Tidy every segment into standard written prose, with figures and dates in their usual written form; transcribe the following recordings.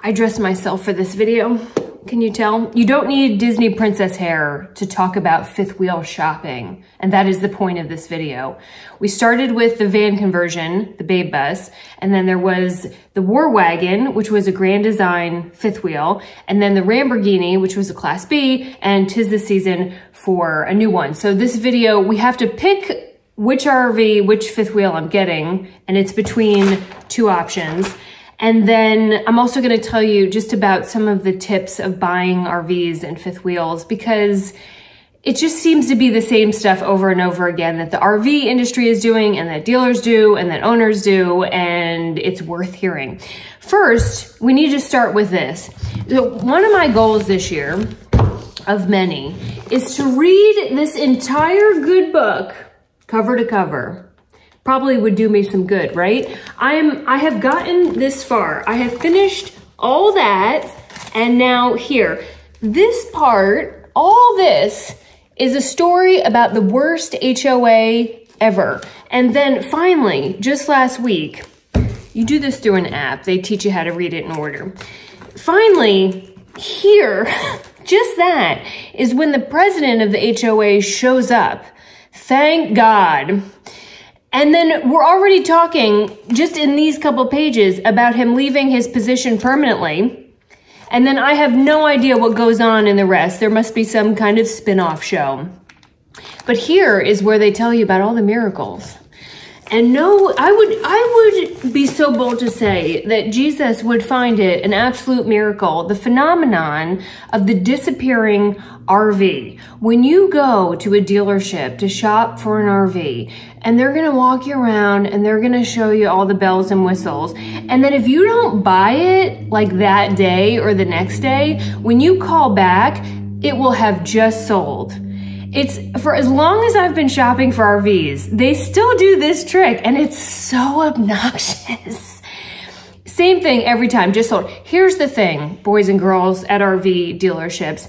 I dressed myself for this video. Can you tell? You don't need Disney princess hair to talk about fifth wheel shopping. And that is the point of this video. We started with the van conversion, the Babe Bus, and then there was the War Wagon, which was a Grand Design fifth wheel, and then the Lamborghini, which was a Class B, and 'tis the season for a new one. So this video, we have to pick which RV, which fifth wheel I'm getting, and it's between two options. And then I'm also gonna tell you just about some of the tips of buying RVs and fifth wheels, because it just seems to be the same stuff over and over again that the RV industry is doing and that dealers do and that owners do, and it's worth hearing. First, we need to start with this. So one of my goals this year, of many, is to read this entire good book cover to cover. Probably would do me some good, right? I have gotten this far. I have finished all that, and now here. This part, all this, is a story about the worst HOA ever. And then finally, just last week, you do this through an app. They teach you how to read it in order. Finally, here, just that, is when the president of the HOA shows up. Thank God. And then we're already talking, just in these couple pages, about him leaving his position permanently. And then I have no idea what goes on in the rest. There must be some kind of spin-off show. But here is where they tell you about all the miracles. And no, I would be so bold to say that Jesus would find it an absolute miracle, the phenomenon of the disappearing RV. When you go to a dealership to shop for an RV, and they're gonna walk you around and they're gonna show you all the bells and whistles, and then if you don't buy it like that day or the next day, when you call back, it will have just sold. It's for as long as I've been shopping for RVs, they still do this trick, and it's so obnoxious. Same thing every time, just sold. Here's the thing, boys and girls at RV dealerships.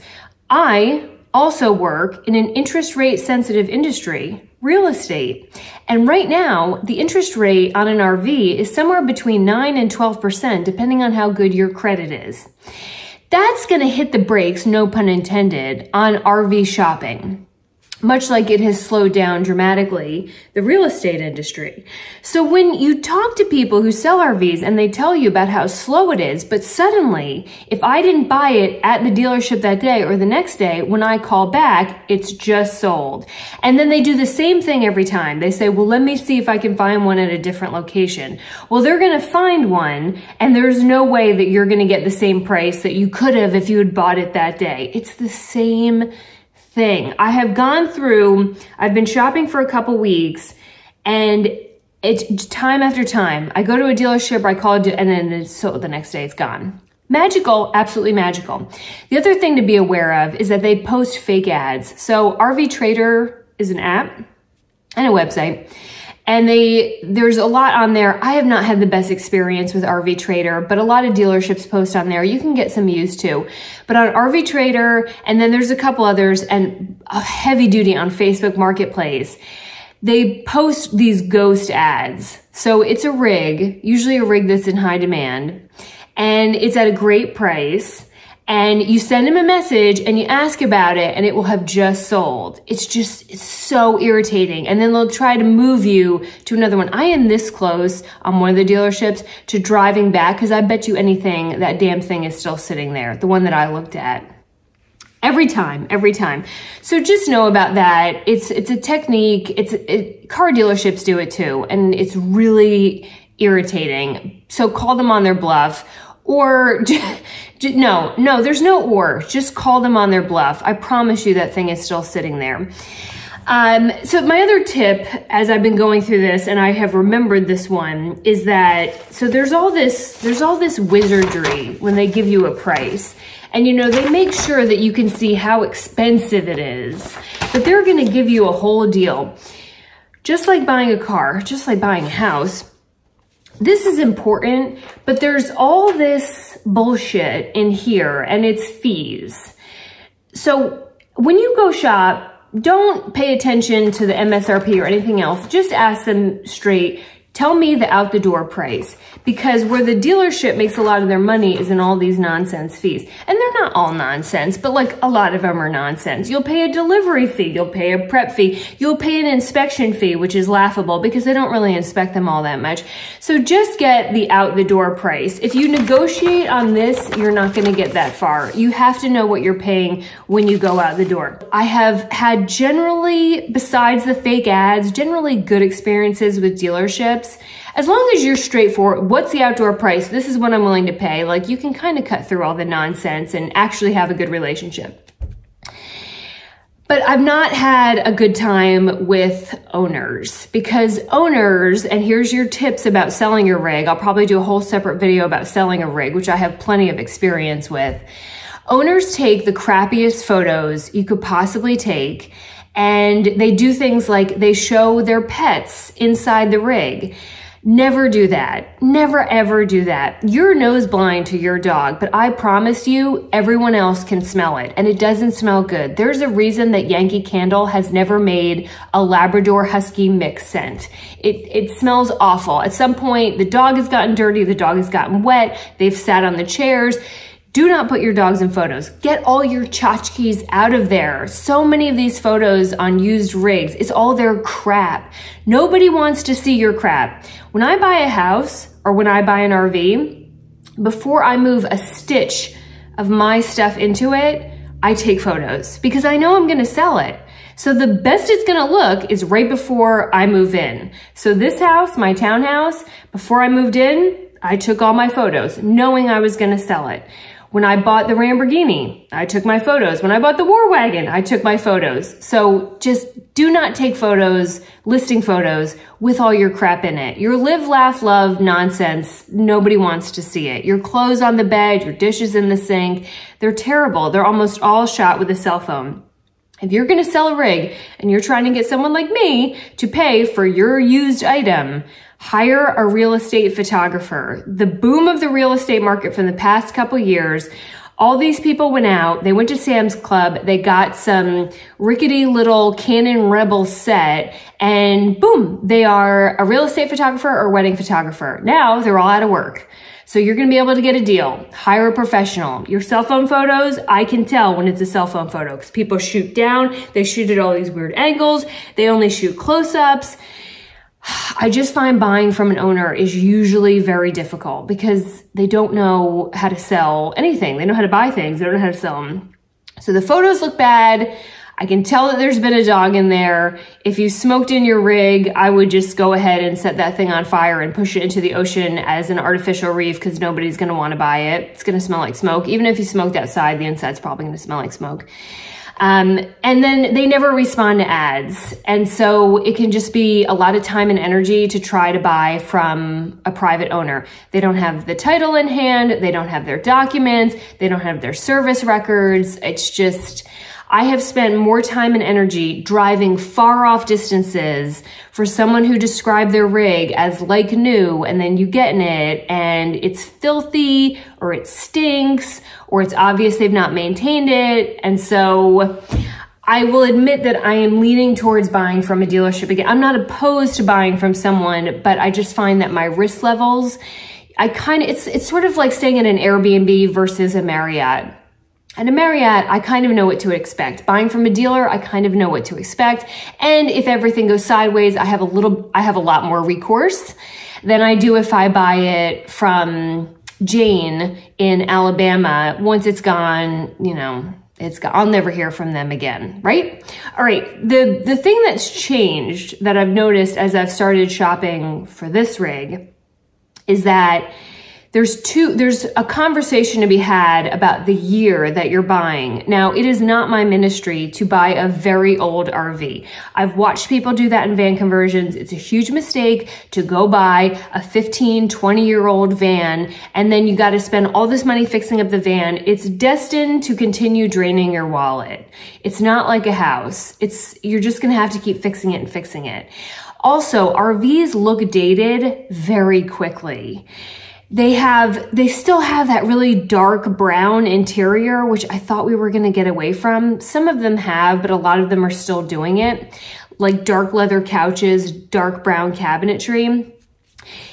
I also work in an interest rate sensitive industry, real estate. And right now, the interest rate on an RV is somewhere between 9 and 12%, depending on how good your credit is. That's gonna hit the brakes, no pun intended, on RV shopping, much like it has slowed down dramatically the real estate industry. So when you talk to people who sell RVs and they tell you about how slow it is, but suddenly, if I didn't buy it at the dealership that day or the next day, when I call back, it's just sold. And then they do the same thing every time. They say, well, let me see if I can find one at a different location. Well, they're gonna find one, and there's no way that you're gonna get the same price that you could have if you had bought it that day. It's the same thing. I have gone through, I've been shopping for a couple weeks, and it's time after time. I go to a dealership, I call it, and then so the next day it's gone. Magical, absolutely magical. The other thing to be aware of is that they post fake ads. So RV Trader is an app and a website, and there's a lot on there. I have not had the best experience with RV Trader, but a lot of dealerships post on there. You can get some used to. But on RV Trader, and then there's a couple others, and a heavy duty on Facebook Marketplace, they post these ghost ads. So it's a rig, usually a rig that's in high demand, and it's at a great price. And you send them a message and you ask about it, and it will have just sold. It's so irritating. And then they'll try to move you to another one. I am this close on one of the dealerships to driving back, because I bet you anything that damn thing is still sitting there, the one that I looked at. Every time. So just know about that. It's a technique. Car dealerships do it too, and it's really irritating. So call them on their bluff. Or, no, there's no or. Just call them on their bluff. I promise you that thing is still sitting there. So my other tip, as I've been going through this, and I have remembered this one, is that, so there's all this wizardry when they give you a price. And you know, they make sure that you can see how expensive it is, but they're gonna give you a whole deal. Just like buying a car, just like buying a house, this is important, but there's all this bullshit in here, and it's fees. So when you go shop, don't pay attention to the MSRP or anything else. Just ask them straight, Tell me the out the door price, because where the dealership makes a lot of their money is in all these nonsense fees. And they're not all nonsense, but like a lot of them are nonsense. You'll pay a delivery fee, you'll pay a prep fee, you'll pay an inspection fee, which is laughable because they don't really inspect them all that much. So just get the out the door price. If you negotiate on this, you're not gonna get that far. You have to know what you're paying when you go out the door. I have had generally, besides the fake ads, generally good experiences with dealerships. As long as you're straightforward, what's the outdoor price? This is what I'm willing to pay. Like, you can kind of cut through all the nonsense and actually have a good relationship. But I've not had a good time with owners, because owners, and here's your tips about selling your rig. I'll probably do a whole separate video about selling a rig, which I have plenty of experience with. Owners take the crappiest photos you could possibly take, and they do things like they show their pets inside the rig. Never do that. Never ever do that. You're nose blind to your dog, but I promise you, everyone else can smell it, and it doesn't smell good. There's a reason that Yankee Candle has never made a Labrador Husky mix scent. It smells awful. At some point, the dog has gotten dirty, the dog has gotten wet, they've sat on the chairs. Do not put your dogs in photos. Get all your tchotchkes out of there. So many of these photos on used rigs, it's all their crap. Nobody wants to see your crap. When I buy a house or when I buy an RV, before I move a stitch of my stuff into it, I take photos because I know I'm gonna sell it. So the best it's gonna look is right before I move in. So this house, my townhouse, before I moved in, I took all my photos knowing I was gonna sell it. When I bought the Lamborghini, I took my photos. When I bought the War Wagon, I took my photos. So just do not take photos, listing photos, with all your crap in it. Your live, laugh, love nonsense, nobody wants to see it. Your clothes on the bed, your dishes in the sink, they're terrible. They're almost all shot with a cell phone. If you're gonna sell a rig and you're trying to get someone like me to pay for your used item, hire a real estate photographer. The boom of the real estate market from the past couple years, all these people went out, they went to Sam's Club, they got some rickety little Canon Rebel set, and boom, they are a real estate photographer or wedding photographer. Now they're all out of work. So you're gonna be able to get a deal. Hire a professional. Your cell phone photos, I can tell when it's a cell phone photo because people shoot down, they shoot at all these weird angles, they only shoot close-ups. I just find buying from an owner is usually very difficult because they don't know how to sell anything. They know how to buy things, they don't know how to sell them. So the photos look bad. I can tell that there's been a dog in there. If you smoked in your rig, I would just go ahead and set that thing on fire and push it into the ocean as an artificial reef because nobody's gonna wanna buy it. It's gonna smell like smoke. Even if you smoked outside, the inside's probably gonna smell like smoke. And then they never respond to ads. And so it can just be a lot of time and energy to try to buy from a private owner. They don't have the title in hand. They don't have their documents. They don't have their service records. It's just, I have spent more time and energy driving far off distances for someone who described their rig as like new, and then you get in it and it's filthy or it stinks or it's obvious they've not maintained it. And so I will admit that I am leaning towards buying from a dealership again. I'm not opposed to buying from someone, but I just find that my risk levels, it's sort of like staying in an Airbnb versus a Marriott. At a Marriott, I kind of know what to expect. Buying from a dealer, I kind of know what to expect. And if everything goes sideways, I have a lot more recourse than I do if I buy it from Jane in Alabama. Once it's gone, you know, it's gone. I'll never hear from them again, right? All right, the thing that's changed that I've noticed as I've started shopping for this rig is that there's a conversation to be had about the year that you're buying. Now, it is not my ministry to buy a very old RV. I've watched people do that in van conversions. It's a huge mistake to go buy a 15, 20-year-old van, and then you got to spend all this money fixing up the van. It's destined to continue draining your wallet. It's not like a house. You're just going to have to keep fixing it and fixing it. Also, RVs look dated very quickly. They still have that really dark brown interior, which I thought we were gonna get away from. Some of them have, but a lot of them are still doing it. Like dark leather couches, dark brown cabinetry.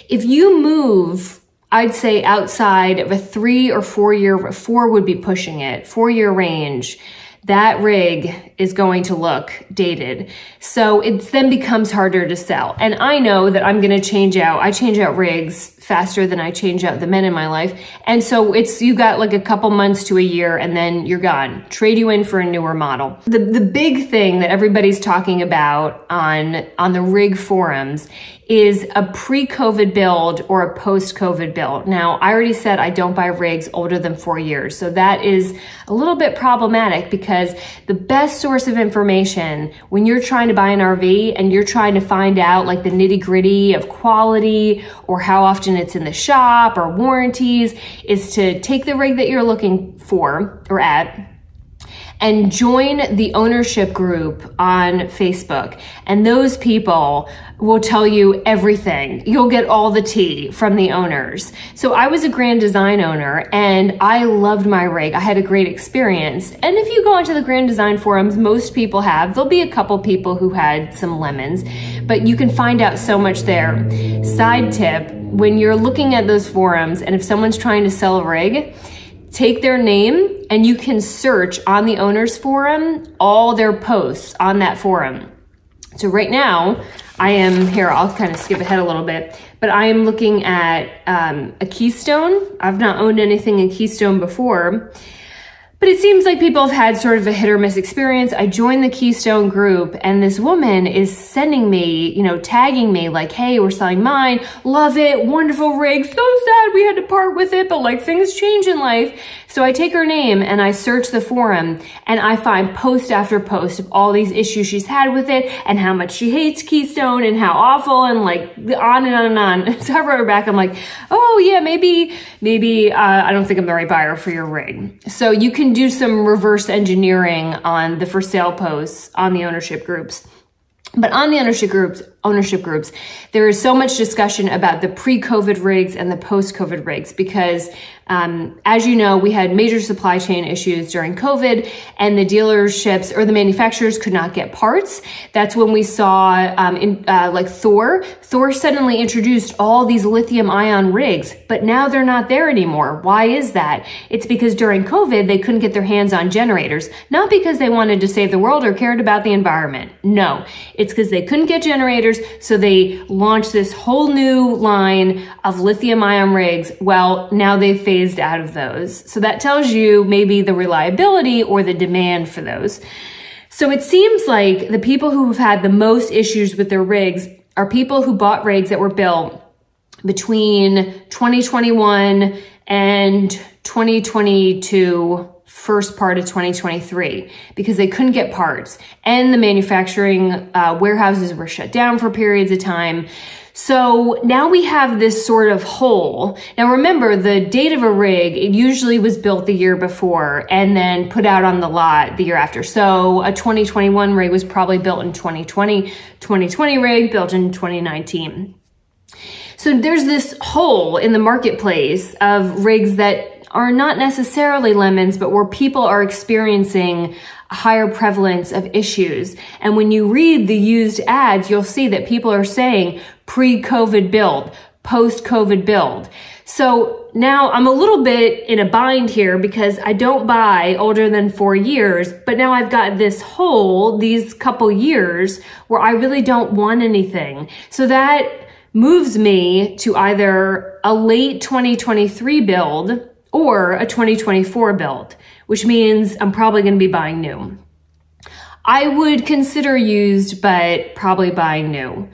If you move, I'd say outside of a 3 or 4 year, 4 would be pushing it, 4-year range, that rig is going to look dated. So it then becomes harder to sell. And I know that I'm going to change out rigs faster than I change out the men in my life. And so you got like a couple months to a year and then you're gone. Trade you in for a newer model. The big thing that everybody's talking about on the rig forums is a pre-COVID build or a post-COVID build. Now, I already said I don't buy rigs older than 4 years. So that is a little bit problematic because the best source of information when you're trying to buy an RV and you're trying to find out like the nitty-gritty of quality or how often it's in the shop or warranties is to take the rig that you're looking for or at and join the ownership group on Facebook. And those people will tell you everything. You'll get all the tea from the owners. So I was a Grand Design owner and I loved my rig. I had a great experience. And if you go onto the Grand Design forums, most people have. There'll be a couple people who had some lemons, but you can find out so much there. Side tip, when you're looking at those forums and if someone's trying to sell a rig, take their name and you can search on the owners forum all their posts on that forum. So right now I am here, I'll kind of skip ahead a little bit, but I am looking at a Keystone. I've not owned anything in Keystone before, but it seems like people have had sort of a hit or miss experience. I joined the Keystone group and this woman is sending me, tagging me like, hey, we're selling mine. Love it. Wonderful rig. So sad we had to part with it, but like things change in life. So I take her name and I search the forum and I find post after post of all these issues she's had with it and how much she hates Keystone and how awful and like on and on and on. So I wrote her back. I'm like, oh yeah, maybe I don't think I'm the right buyer for your rig. So you can do some reverse engineering on the for sale posts on the ownership groups. But on the ownership groups, there is so much discussion about the pre-COVID rigs and the post-COVID rigs because, as you know, we had major supply chain issues during COVID and the dealerships or the manufacturers could not get parts. That's when we saw like Thor suddenly introduced all these lithium ion rigs, but now they're not there anymore. Why is that? It's because during COVID, they couldn't get their hands on generators, not because they wanted to save the world or cared about the environment. No, it's because they couldn't get generators. So they launched this whole new line of lithium ion rigs. Well, now they've phased out of those. So that tells you maybe the reliability or the demand for those. So it seems like the people who have had the most issues with their rigs are people who bought rigs that were built between 2021 and 2022, first part of 2023, because they couldn't get parts and the manufacturing warehouses were shut down for periods of time. So now we have this sort of hole. Now remember, the date of a rig, it usually was built the year before and then put out on the lot the year after. So a 2021 rig was probably built in 2020, 2020 rig built in 2019. So there's this hole in the marketplace of rigs that are not necessarily lemons, but where people are experiencing a higher prevalence of issues. And when you read the used ads, you'll see that people are saying pre-COVID build, post-COVID build. So now I'm a little bit in a bind here because I don't buy older than 4 years, but now I've got this hole, these couple years, where I really don't want anything. So that moves me to either a late 2023 build or a 2024 build, which means I'm probably going to be buying new. I would consider used, but probably buying new.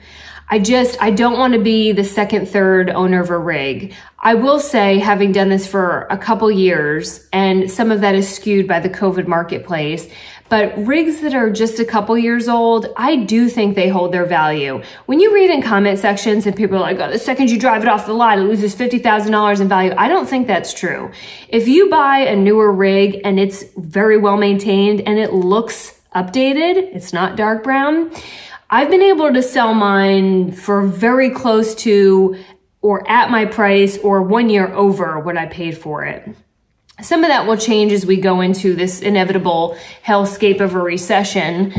I don't want to be the second, third owner of a rig. I will say, having done this for a couple years, and some of that is skewed by the COVID marketplace, but rigs that are just a couple years old, I do think they hold their value. When you read in comment sections and people are like, oh, the second you drive it off the lot, it loses $50,000 in value. I don't think that's true. If you buy a newer rig and it's very well maintained and it looks updated, it's not dark brown, I've been able to sell mine for very close to or at my price or 1 year over what I paid for it. Some of that will change as we go into this inevitable hellscape of a recession,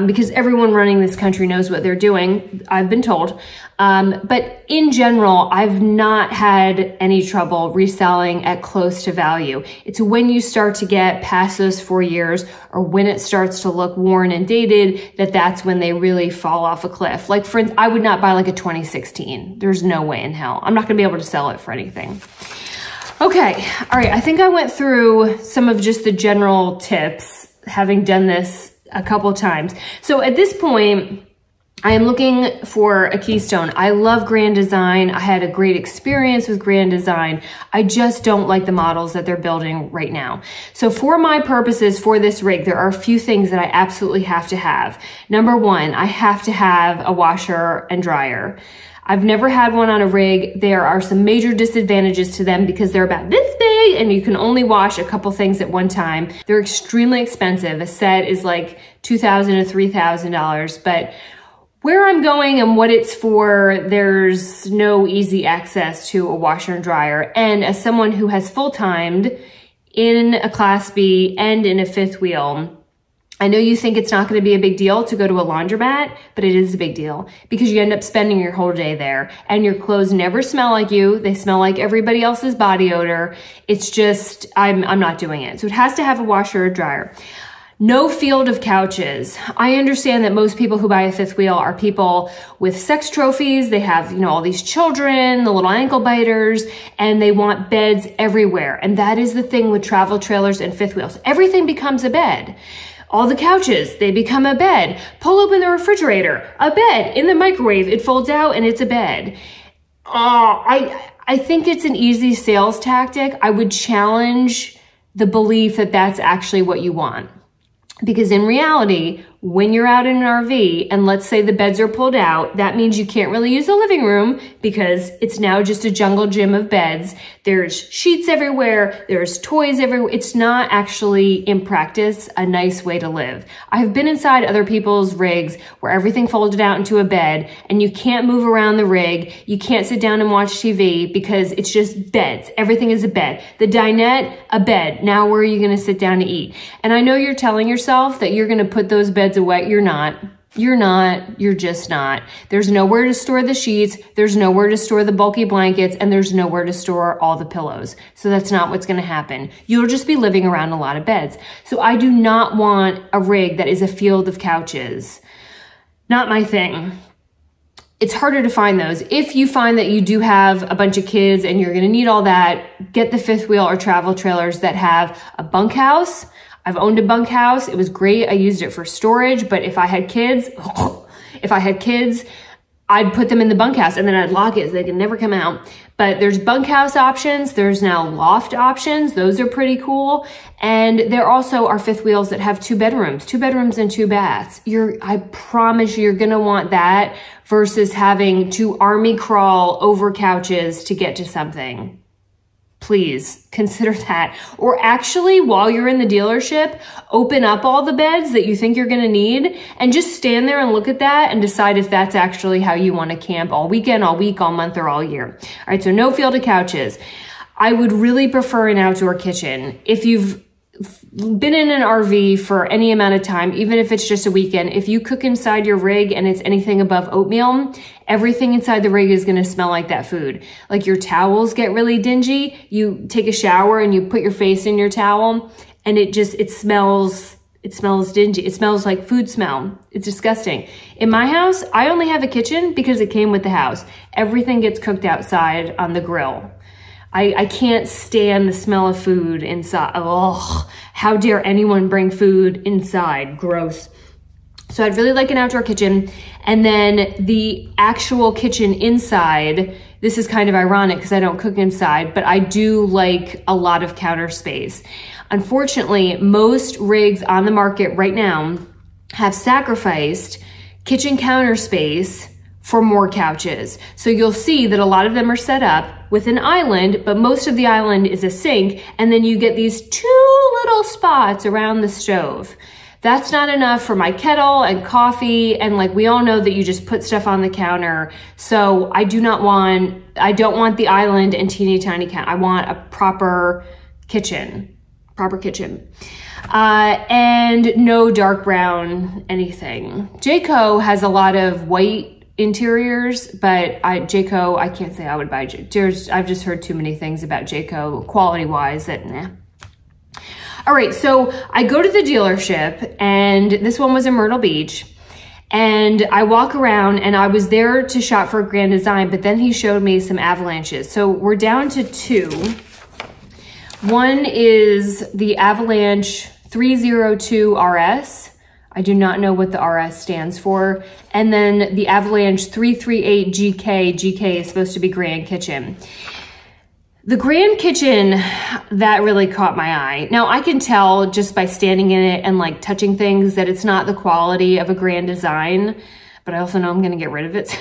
because everyone running this country knows what they're doing, I've been told. But in general, I've not had any trouble reselling at close to value. It's when you start to get past those 4 years, or when it starts to look worn and dated, that's when they really fall off a cliff. Like, for instance, I would not buy like a 2016. There's no way in hell. I'm not gonna be able to sell it for anything. Okay, all right, I think I went through some of just the general tips, having done this a couple times. So at this point, I am looking for a Keystone. I love Grand Design. I had a great experience with Grand Design. I just don't like the models that they're building right now. So for my purposes for this rig, there are a few things that I absolutely have to have. Number one, I have to have a washer and dryer. I've never had one on a rig. There are some major disadvantages to them because they're about this big and you can only wash a couple things at one time. They're extremely expensive. A set is like $2,000 to $3,000, but where I'm going and what it's for, there's no easy access to a washer and dryer. And as someone who has full-timed in a Class B and in a fifth wheel, I know you think it's not going to be a big deal to go to a laundromat, but it is a big deal because you end up spending your whole day there and your clothes never smell like you. They smell like everybody else's body odor. It's just, I'm not doing it. So it has to have a washer or dryer. No field of couches. I understand that most people who buy a fifth wheel are people with sex trophies. They have, all these children, the little ankle biters, and they want beds everywhere. And that is the thing with travel trailers and fifth wheels. Everything becomes a bed. All the couches, they become a bed. Pull open the refrigerator, a bed. In the microwave, it folds out and it's a bed. I think it's an easy sales tactic. I would challenge the belief that that's actually what you want. Because in reality, when you're out in an RV and let's say the beds are pulled out, that means you can't really use the living room because it's now just a jungle gym of beds. There's sheets everywhere. There's toys everywhere. It's not actually, in practice, a nice way to live. I've been inside other people's rigs where everything folded out into a bed and you can't move around the rig. You can't sit down and watch TV because it's just beds. Everything is a bed. The dinette, a bed. Now where are you going to sit down to eat? And I know you're telling yourself that you're going to put those beds away. You're not. You're just not. There's nowhere to store the sheets. There's nowhere to store the bulky blankets, and there's nowhere to store all the pillows. So that's not what's going to happen. You'll just be living around a lot of beds. So I do not want a rig that is a field of couches. Not my thing. It's harder to find those. If you find that you do have a bunch of kids and you're going to need all that, get the fifth wheel or travel trailers that have a bunkhouse. I've owned a bunkhouse. It was great. I used it for storage, but if I had kids, I'd put them in the bunkhouse and then I'd lock it so they can never come out. But there's bunkhouse options. There's now loft options. Those are pretty cool. And there also are fifth wheels that have 2 bedrooms and 2 baths. I promise you're going to want that versus having to army crawl over couches to get to something. Please consider that. Or actually, while you're in the dealership, open up all the beds that you think you're going to need and just stand there and look at that and decide if that's actually how you want to camp all weekend, all week, all month, or all year. All right, so no field of couches. I would really prefer an outdoor kitchen. If you've been in an RV for any amount of time, even if it's just a weekend, if you cook inside your rig and it's anything above oatmeal, everything inside the rig is going to smell like that food. Like your towels get really dingy. You take a shower and you put your face in your towel and it smells dingy. It smells like food smell. It's disgusting. In my house, I only have a kitchen because it came with the house. Everything gets cooked outside on the grill. I can't stand the smell of food inside. Oh, how dare anyone bring food inside? Gross. So I'd really like an outdoor kitchen. And then the actual kitchen inside, this is kind of ironic because I don't cook inside, but I do like a lot of counter space. Unfortunately, most rigs on the market right now have sacrificed kitchen counter space for more couches. So you'll see that a lot of them are set up with an island, but most of the island is a sink, and then you get these 2 little spots around the stove. That's not enough for my kettle and coffee, and like we all know that you just put stuff on the counter. So I don't want the island and teeny tiny counter. I want a proper kitchen, proper kitchen. And no dark brown anything. Jayco has a lot of white interiors, but Jayco, I can't say I would buy I've just heard too many things about Jayco quality-wise that, nah. All right, so I go to the dealership, and this one was in Myrtle Beach, and I walk around, and I was there to shop for Grand Design, but then he showed me some Avalanches. So we're down to two. One is the Avalanche 302 RS. I do not know what the RS stands for. And then the Avalanche 338 GK. GK is supposed to be Grand Kitchen. The Grand Kitchen, that really caught my eye. Now I can tell just by standing in it and like touching things that it's not the quality of a Grand Design, but I also know I'm gonna get rid of it.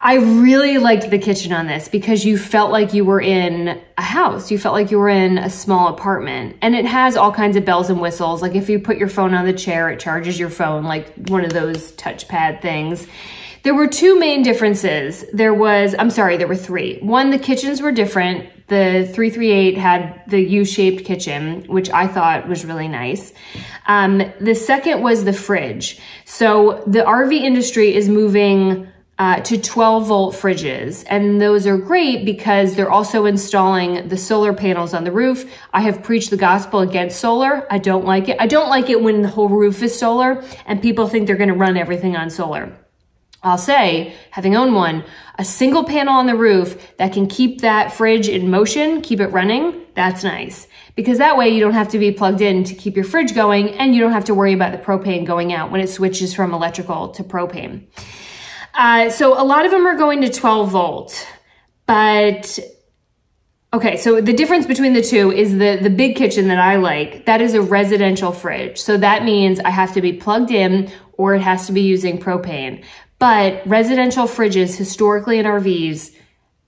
I really liked the kitchen on this because you felt like you were in a house. You felt like you were in a small apartment. And it has all kinds of bells and whistles. Like if you put your phone on the chair, it charges your phone, like one of those touchpad things. There were two main differences. There were three. One, the kitchens were different. The 338 had the U-shaped kitchen, which I thought was really nice. The second was the fridge. So the RV industry is moving to 12-volt fridges. And those are great because they're also installing the solar panels on the roof. I have preached the gospel against solar. I don't like it. I don't like it when the whole roof is solar and people think they're gonna run everything on solar. I'll say, having owned one, a single panel on the roof that can keep that fridge in motion, keep it running, that's nice. Because that way you don't have to be plugged in to keep your fridge going and you don't have to worry about the propane going out when it switches from electrical to propane. So a lot of them are going to 12 volt, but okay, so the difference between the two is the big kitchen that I like, that is a residential fridge. So that means I have to be plugged in or it has to be using propane. But residential fridges, historically in RVs,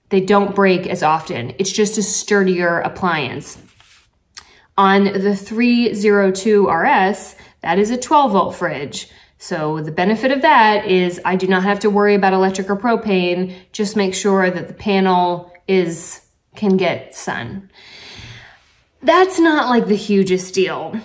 they don't break as often. It's just a sturdier appliance. On the 302 RS, that is a 12 volt fridge. So the benefit of that is I do not have to worry about electric or propane. Just make sure that the panel can get sun. That's not like the hugest deal.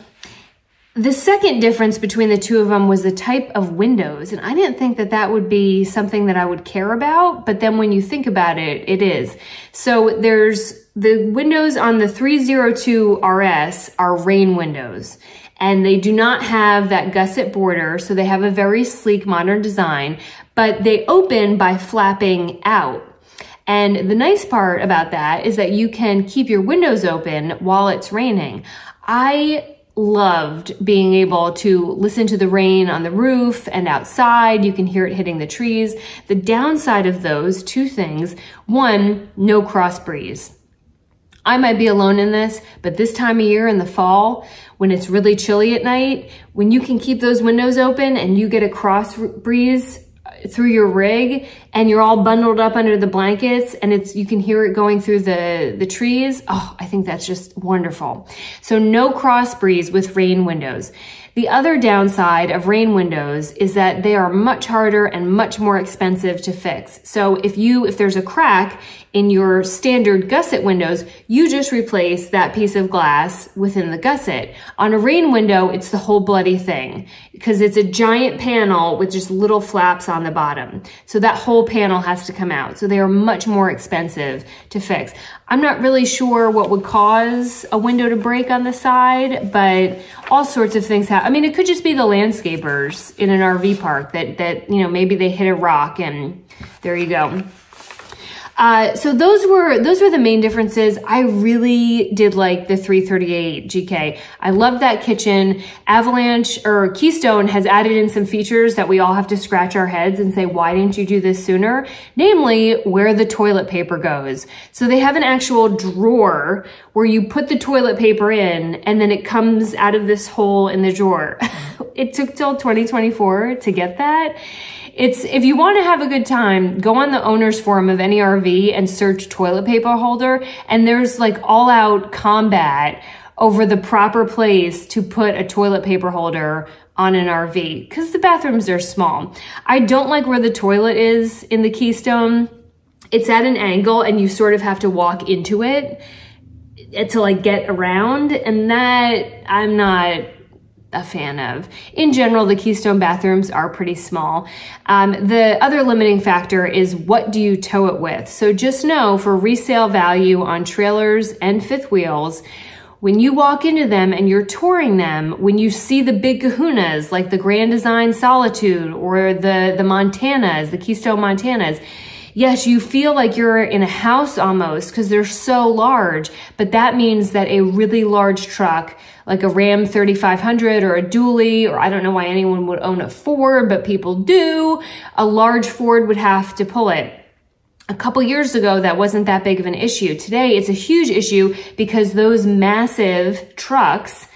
The second difference between the two of them was the type of windows. And I didn't think that that would be something that I would care about, but then when you think about it, it is. So there's the windows on the 302 RS are rain windows. And they do not have that gusset border, so they have a very sleek modern design, but they open by flapping out. And the nice part about that is that you can keep your windows open while it's raining. I loved being able to listen to the rain on the roof and outside. You can hear it hitting the trees. The downside of those two things, one, no cross breeze. I might be alone in this, but this time of year in the fall, when it's really chilly at night, when you can keep those windows open and you get a cross breeze through your rig and you're all bundled up under the blankets and you can hear it going through the trees, oh, I think that's just wonderful. So no cross breeze with rain windows. The other downside of rain windows is that they are much harder and much more expensive to fix. So if there's a crack in your standard gusset windows, you just replace that piece of glass within the gusset. On a rain window, it's the whole bloody thing because it's a giant panel with just little flaps on the bottom. So that whole panel has to come out. So they are much more expensive to fix. I'm not really sure what would cause a window to break on the side, but all sorts of things happen. I mean, it could just be the landscapers in an RV park that maybe they hit a rock and there you go. So those were the main differences. I really did like the 338 GK. I love that kitchen. Avalanche or Keystone has added in some features that we all have to scratch our heads and say, why didn't you do this sooner? Namely, where the toilet paper goes. So they have an actual drawer where you put the toilet paper in and then it comes out of this hole in the drawer. It took till 2024 to get that. If you want to have a good time, go on the owner's forum of any RV and search toilet paper holder. And there's like all out combat over the proper place to put a toilet paper holder on an RV because the bathrooms are small. I don't like where the toilet is in the Keystone. It's at an angle and you sort of have to walk into it. to like get around, and that I'm not a fan of. In general, the Keystone bathrooms are pretty small. The other limiting factor is what do you tow it with? So just know for resale value on trailers and fifth wheels, when you walk into them and you're touring them, when you see the big kahunas like the Grand Design Solitude or the Montanas, the Keystone Montanas, yes, you feel like you're in a house almost because they're so large, but that means that a really large truck like a Ram 3500 or a dually, or I don't know why anyone would own a Ford, but people do, a large Ford would have to pull it. A couple years ago, that wasn't that big of an issue. Today, it's a huge issue because those massive trucks,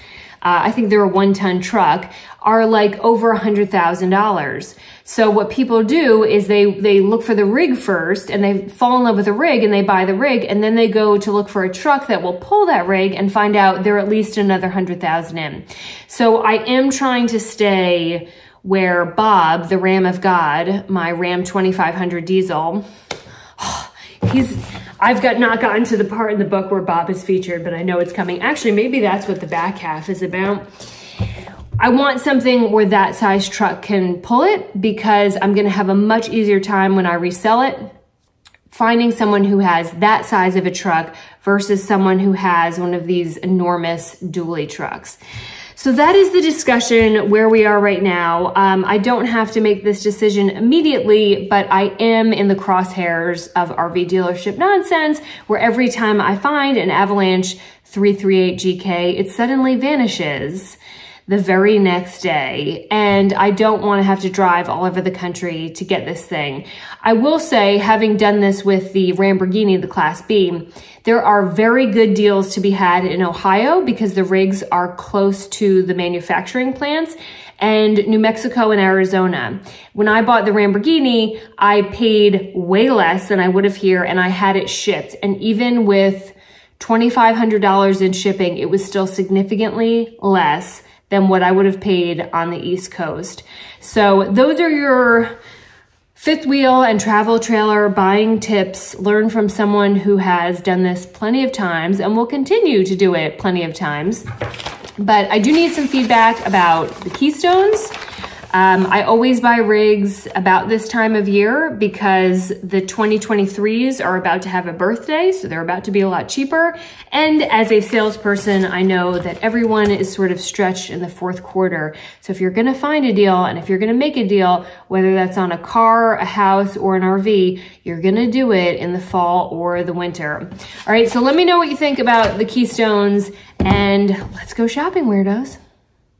I think they're a 1-ton truck, are like over $100,000. So what people do is they look for the rig first and they fall in love with the rig and they buy the rig, and then they go to look for a truck that will pull that rig and find out they're at least another 100,000 in. So I am trying to stay where Bob, the Ram of God, my Ram 2500 diesel, I've not gotten to the part in the book where Bob is featured, but I know it's coming. Actually, maybe that's what the back half is about. I want something where that size truck can pull it because I'm gonna have a much easier time when I resell it, finding someone who has that size of a truck versus someone who has one of these enormous dually trucks. So that is the discussion where we are right now. I don't have to make this decision immediately, but I am in the crosshairs of RV dealership nonsense, where every time I find an Avalanche 338 GK, it suddenly vanishes the very next day. And I don't want to have to drive all over the country to get this thing. I will say, having done this with the Lamborghini, the Class B, there are very good deals to be had in Ohio because the rigs are close to the manufacturing plants, and New Mexico and Arizona. When I bought the Lamborghini, I paid way less than I would have here, and I had it shipped. And even with $2,500 in shipping, it was still significantly less than what I would have paid on the East Coast. So those are your fifth wheel and travel trailer buying tips. Learn from someone who has done this plenty of times and will continue to do it plenty of times. But I do need some feedback about the Keystones. I always buy rigs about this time of year because the 2023s are about to have a birthday, so they're about to be a lot cheaper. And as a salesperson, I know that everyone is sort of stretched in the fourth quarter. So if you're gonna find a deal and if you're gonna make a deal, whether that's on a car, a house, or an RV, you're gonna do it in the fall or the winter. All right, so let me know what you think about the Keystones, and let's go shopping, weirdos.